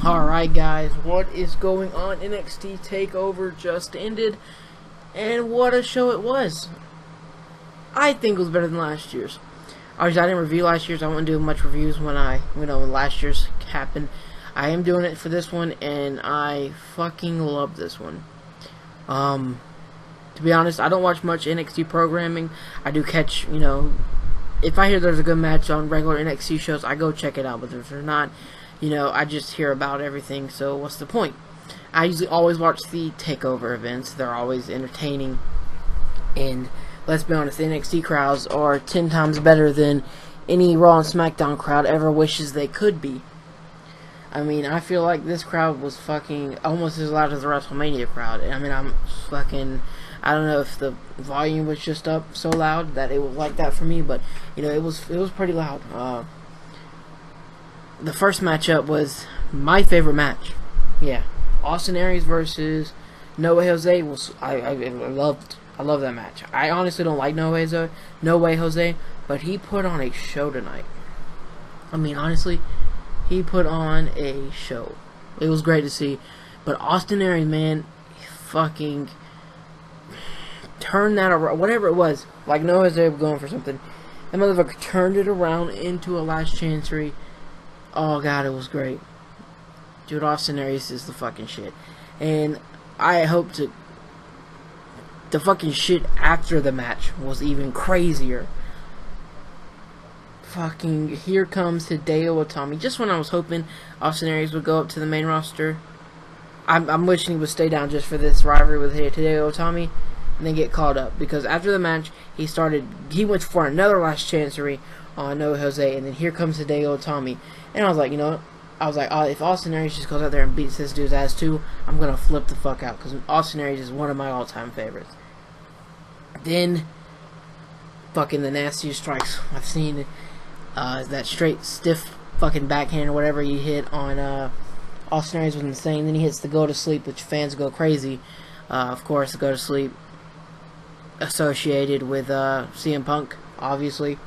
Alright guys, what is going on? NXT Takeover just ended, and what a show it was. I think it was better than last year's. Obviously, I didn't review last year's. I won't do much reviews when when last year's happened. I am doing it for this one, and I fucking love this one. To be honest, I don't watch much NXT programming. I do catch, if I hear there's a good match on regular NXT shows, I go check it out. But if there's not, I just hear about everything, so what's the point? I usually always watch the takeover events. They're always entertaining, and let's be honest, the NXT crowds are 10 times better than any Raw and SmackDown crowd ever wishes they could be. I mean, I feel like this crowd was fucking almost as loud as the WrestleMania crowd. I mean, I don't know if the volume was just up so loud that it was like that for me, but it was pretty loud. The first matchup was my favorite match. Yeah, Austin Aries versus No Way Jose was I loved that match. I honestly don't like No Way Jose, but he put on a show tonight. I mean, honestly, he put on a show. It was great to see. But Austin Aries, man, he fucking turned that around. Whatever it was, like No Way Jose was going for something. That motherfucker turned it around into a last chancery. Oh god, it was great. Dude, Austin Aries is the fucking shit. And I hope the fucking shit after the match was even crazier. Fucking here comes Hideo Itami. Just when I was hoping Austin Aries would go up to the main roster, I'm wishing he would stay down just for this rivalry with Hideo Itami and then get called up. Because after the match, he went for another last chancery on No Jose, and then here comes Hideo Itami. And I was like, if Austin Aries just goes out there and beats this dude's ass too, I'm gonna flip the fuck out, because Austin Aries is one of my all-time favorites. Then, fucking the nastiest strikes I've seen. That straight, stiff fucking backhand or whatever he hit on Austin Aries was insane. Then he hits the go to sleep, which fans go crazy. Of course, the go to sleep associated with CM Punk, obviously.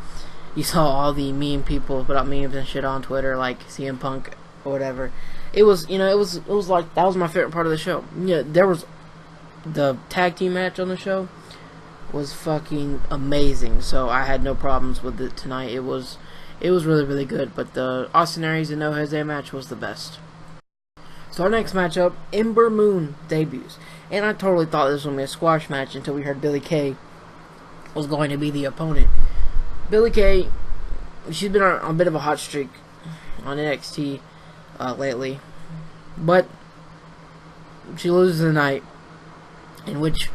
You saw all the meme people put up memes and shit on Twitter, like CM Punk or whatever. It was like, that was my favorite part of the show. Yeah, there was the tag team match on the show was fucking amazing. So I had no problems with it tonight. It was really, really good. But the Austin Aries and No Jose match was the best. So our next matchup, Ember Moon debuts, and I totally thought this was going to be a squash match until we heard Billie Kay was going to be the opponent. Billie Kay, she's been on a bit of a hot streak on NXT lately, but she loses tonight, in which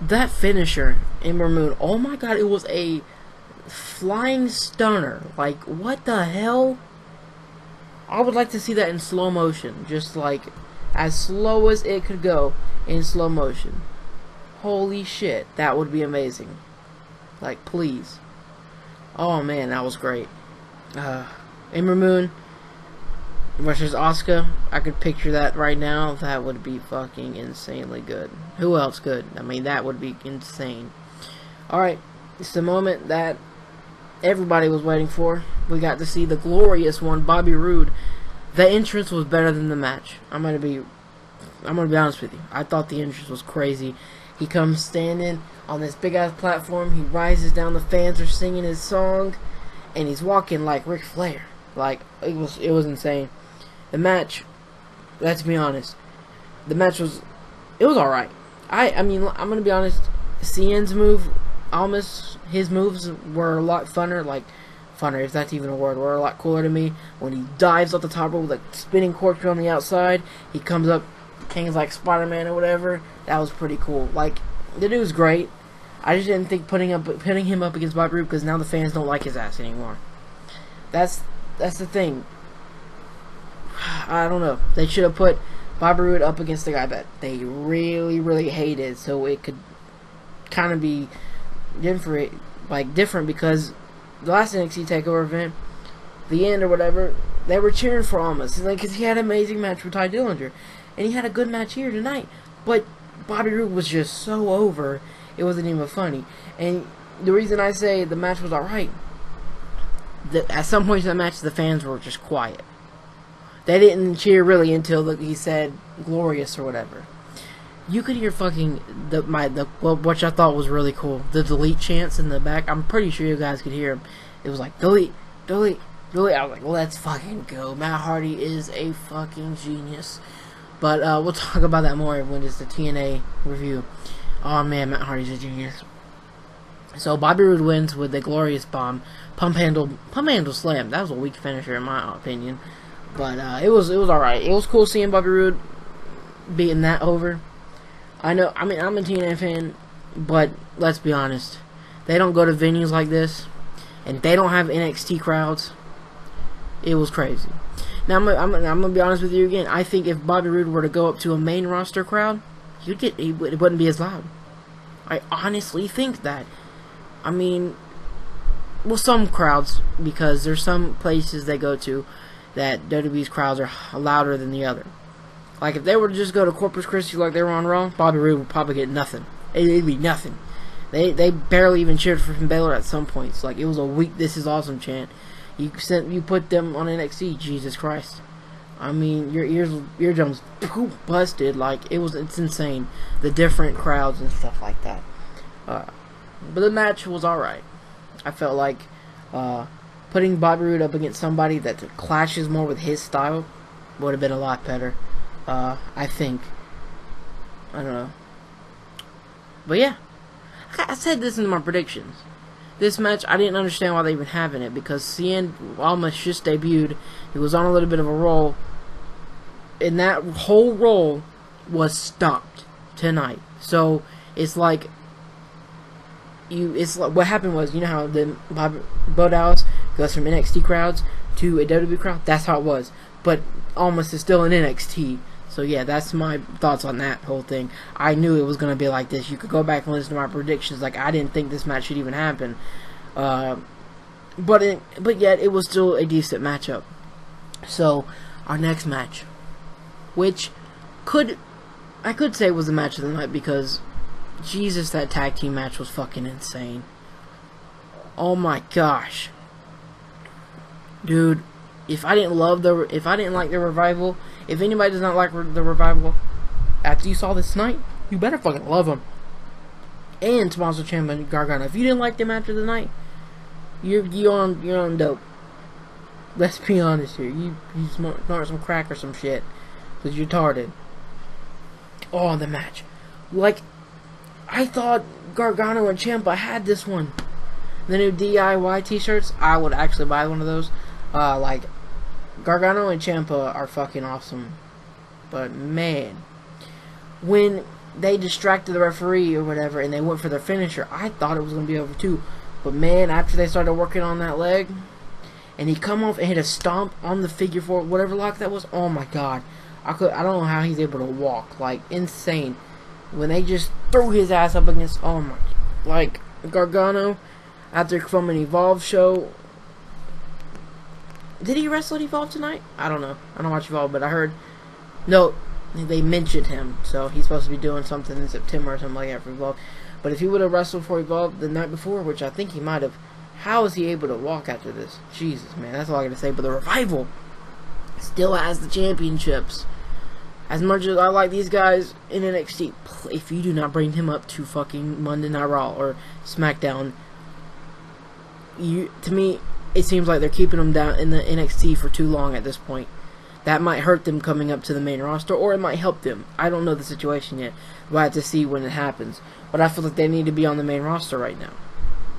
that finisher, Ember Moon, oh my god, it was a flying stunner. Like, what the hell? I would like to see that in slow motion, just like as slow as it could go in slow motion. Holy shit, that would be amazing. Like, please. Oh man, that was great. Ember Moon versus Asuka. I could picture that right now. That would be fucking insanely good. Who else could? I mean, that would be insane. Alright, it's the moment that everybody was waiting for. We got to see the glorious one, Bobby Roode. The entrance was better than the match. I'm gonna be honest with you. I thought the entrance was crazy. He comes standing on this big ass platform. He rises down. The fans are singing his song, and he's walking like Ric Flair. Like, it was insane. The match, let's be honest, the match was alright. I mean, I'm gonna be honest. CN's move, his moves were a lot funner, if that's even a word, were a lot cooler to me. When he dives off the top rope with a spinning corkscrew on the outside, he comes up, hangs like Spider-Man or whatever. That was pretty cool. Like, the dude's great. I just didn't think putting him up against Bobby Roode, because now the fans don't like his ass anymore. That's the thing. I don't know. They should have put Bobby Roode up against the guy that they really, really hated, so it could kind of be different, because the last NXT Takeover event, the end or whatever, they were cheering for Owens, because he had an amazing match with Ty Dillinger, and he had a good match here tonight. But Bobby Roode was just so over, it wasn't even funny. And the reason I say the match was alright, at some points in the match, the fans were just quiet. They didn't cheer really until he said "glorious" or whatever. You could hear fucking what I thought was really cool. The delete chants in the back. I'm pretty sure you guys could hear them. It was like delete, delete, delete. I was like, well, let's fucking go. Matt Hardy is a fucking genius. But we'll talk about that more when it's the TNA review. Oh man, Matt Hardy's a genius. So Bobby Roode wins with the glorious bomb, pump handle slam. That was a weak finisher in my opinion, but it was all right. It was cool seeing Bobby Roode beating that over. I know. I mean, I'm a TNA fan, but let's be honest. They don't go to venues like this, and they don't have NXT crowds. It was crazy. Now I'm gonna be honest with you again. I think if Bobby Roode were to go up to a main roster crowd, it wouldn't be as loud. I honestly think that. I mean, well, some crowds, because there's some places they go to that WWE's crowds are louder than the other. Like, if they were to just go to Corpus Christi like they were on Raw, Bobby Roode would probably get nothing. It'd be nothing. They barely even cheered for Finn Balor at some points. Like, it was a weak "This is awesome" chant. You put them on NXT, Jesus Christ. I mean, your eardrums busted. Like, it's insane. The different crowds and stuff like that. But the match was alright. I felt like putting Bobby Roode up against somebody that clashes more with his style would have been a lot better. I think. I don't know. But yeah. I said this in my predictions. This match, I didn't understand why they even having it, because Cien almost just debuted. He was on a little bit of a roll. And that whole roll was stopped tonight. So, it's like what happened was, you know how Bo Dallas goes from NXT crowds to a WWE crowd? That's how it was. But almost is still in NXT. So yeah, that's my thoughts on that whole thing. I knew it was going to be like this. You could go back and listen to my predictions. Like, I didn't think this match should even happen. But yet, it was still a decent matchup. So, our next match, which I could say was the match of the night, because Jesus, that tag team match was fucking insane. Oh my gosh. Dude, if I didn't like the Revival, if anybody does not like the Revival after you saw this tonight, you better fucking love them. And Tommaso Ciampa and Gargano. If you didn't like them after the night, you're on dope. Let's be honest here. You snort some crack or some shit, because you're retarded. Oh, the match. Like, I thought Gargano and Ciampa had this one. The new DIY t-shirts, I would actually buy one of those. Like, Gargano and Ciampa are fucking awesome. But, man, when they distracted the referee or whatever and they went for their finisher, I thought it was going to be over too. But, man, after they started working on that leg, and he come off and hit a stomp on the figure four, whatever lock that was, oh my god. I don't know how he's able to walk. Like, insane. When they just threw his ass up against, oh my, like, Gargano, after from an Evolve show. Did he wrestle at Evolve tonight? I don't know. I don't watch Evolve, but I heard, no, they mentioned him, so he's supposed to be doing something in September or something like that for Evolve. But if he would have wrestled for Evolve the night before, which I think he might have, how is he able to walk after this? Jesus, man, that's all I gotta say. But the Revival still has the championships. As much as I like these guys in NXT, if you do not bring him up to fucking Monday Night Raw or SmackDown, to me, it seems like they're keeping them down in the NXT for too long at this point. That might hurt them coming up to the main roster, or it might help them. I don't know the situation yet. We'll have to see when it happens. But I feel like they need to be on the main roster right now.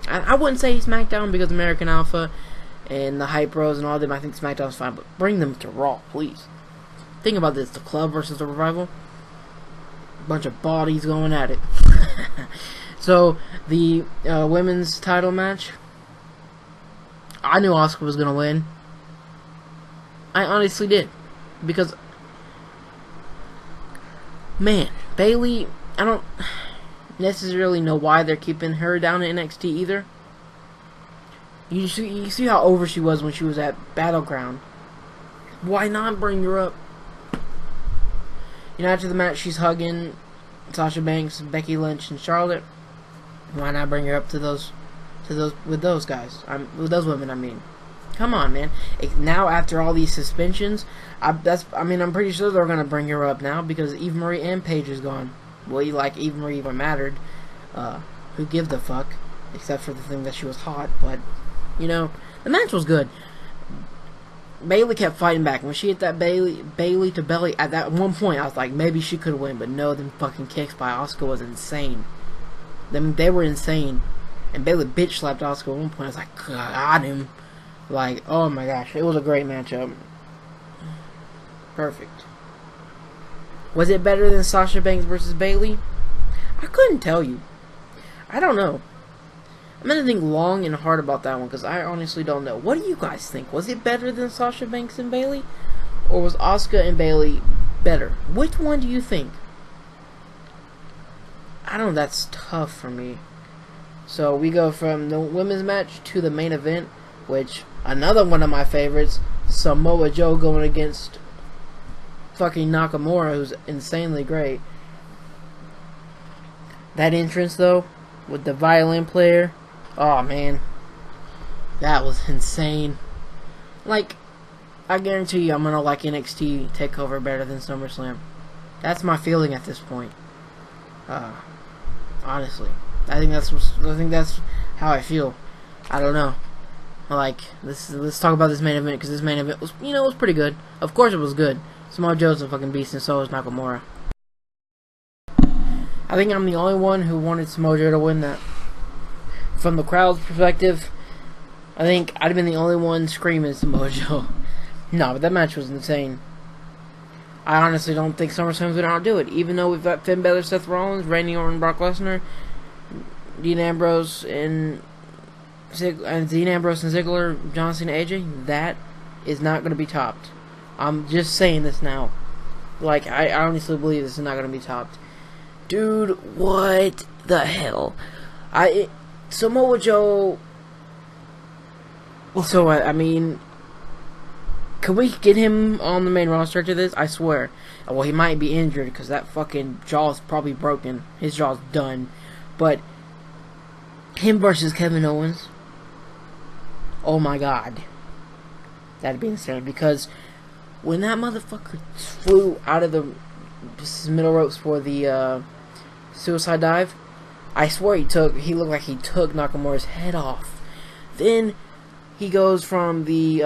I wouldn't say SmackDown, because American Alpha and the Hype Bros and all them, I think SmackDown's fine, but bring them to Raw, please. Think about this, the Club versus the Revival. Bunch of bodies going at it. So, the women's title match, I knew Asuka was going to win. I honestly did. Because, man, Bayley, I don't necessarily know why they're keeping her down in NXT either. You see how over she was when she was at Battleground. Why not bring her up? You know, after the match, she's hugging Sasha Banks, Becky Lynch, and Charlotte. Why not bring her up to those with those guys? With those women, I mean. Come on, man. Now after all these suspensions, I'm pretty sure they're gonna bring her up now because Eva Marie and Paige is gone. Well, Eva Marie even mattered. Who gives a fuck? Except for the thing that she was hot, but the match was good. Bayley kept fighting back. When she hit that Bayley to belly, at that one point, I was like, maybe she could win, but no, them fucking kicks by Asuka was insane. They were insane. And Bayley bitch slapped Asuka at one point. I was like, got him. Like, oh my gosh, it was a great matchup. Perfect. Was it better than Sasha Banks versus Bayley? I couldn't tell you. I don't know. I'm gonna think long and hard about that one because I honestly don't know. What do you guys think? Was it better than Sasha Banks and Bayley, or was Asuka and Bayley better? Which one do you think? I don't know. That's tough for me. So we go from the women's match to the main event, which another one of my favorites, Samoa Joe going against fucking Nakamura, who's insanely great. That entrance though, with the violin player, oh man, that was insane. Like, I guarantee you I'm gonna like NXT Takeover better than SummerSlam. That's my feeling at this point. Honestly, I think that's how I feel. I don't know. Like, let's talk about this main event because this main event was, was pretty good. Of course it was good. Samoa Joe's a fucking beast, and so is Nakamura. I think I'm the only one who wanted Samoa Joe to win that. From the crowd's perspective, I think I'd have been the only one screaming Samoa Joe. No, but that match was insane. I honestly don't think SummerSlam's going to outdo it. Even though we've got Finn Balor, Seth Rollins, Randy Orton, Brock Lesnar, Dean Ambrose, and Ziggler, John Cena, AJ, that is not going to be topped. I'm just saying this now. Like, I honestly believe this is not going to be topped. Dude, what the hell? Samoa Joe. So, I mean, can we get him on the main roster to this? I swear. Well, he might be injured because that fucking jaw's probably broken. His jaw's done. But him versus Kevin Owens. Oh my god. That'd be insane because when that motherfucker flew out of the middle ropes for the suicide dive, I swear he looked like he took Nakamura's head off. Then he goes from the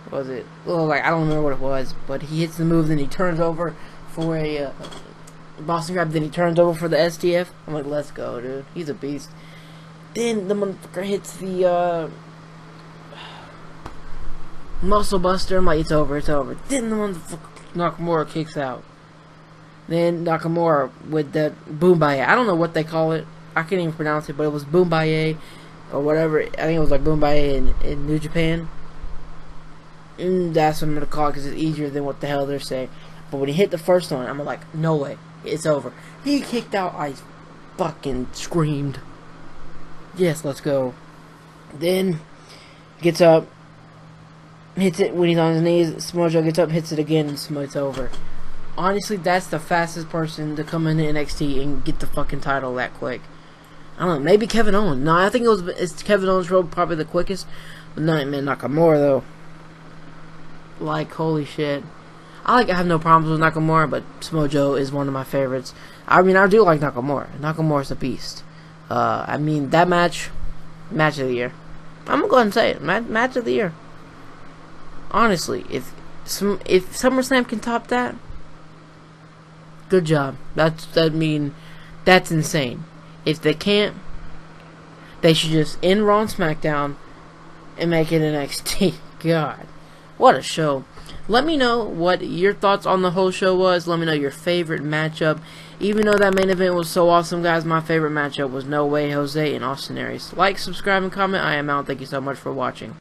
what was it? Well, like, I don't remember what it was, but he hits the move, then he turns over for a Boston Crab, then he turns over for the STF. I'm like, let's go, dude. He's a beast. Then the motherfucker hits the Muscle Buster. I'm like, it's over. Then the motherfucker Nakamura kicks out. Then Nakamura with the Boombaye. I don't know what they call it. I can't even pronounce it, but it was Boombaye or whatever. I think it was like Boombaye in New Japan. That's what I'm going to call it because it's easier than what the hell they're saying. But when he hit the first one, I'm like, no way. It's over. He kicked out. I fucking screamed. Yes, let's go. Then gets up, hits it when he's on his knees. Samoa Joe gets up, hits it again, and it's over. Honestly, that's the fastest person to come into NXT and get the fucking title that quick. I don't know, maybe Kevin Owens. No, I think it's Kevin Owens' road probably the quickest. But not man Nakamura though. Like, holy shit. I have no problems with Nakamura, but Samoa Joe is one of my favorites. I mean, I do like Nakamura. Nakamura's a beast. I mean, that match of the year. I'm gonna go ahead and say it. Match of the year. Honestly, if SummerSlam can top that, good job. That's insane. If they can't, they should just end Raw and SmackDown and make it NXT. God, what a show. Let me know what your thoughts on the whole show was. Let me know your favorite matchup. Even though that main event was so awesome, guys, my favorite matchup was No Way Jose and Austin Aries. Like, subscribe, and comment. I am out. Thank you so much for watching.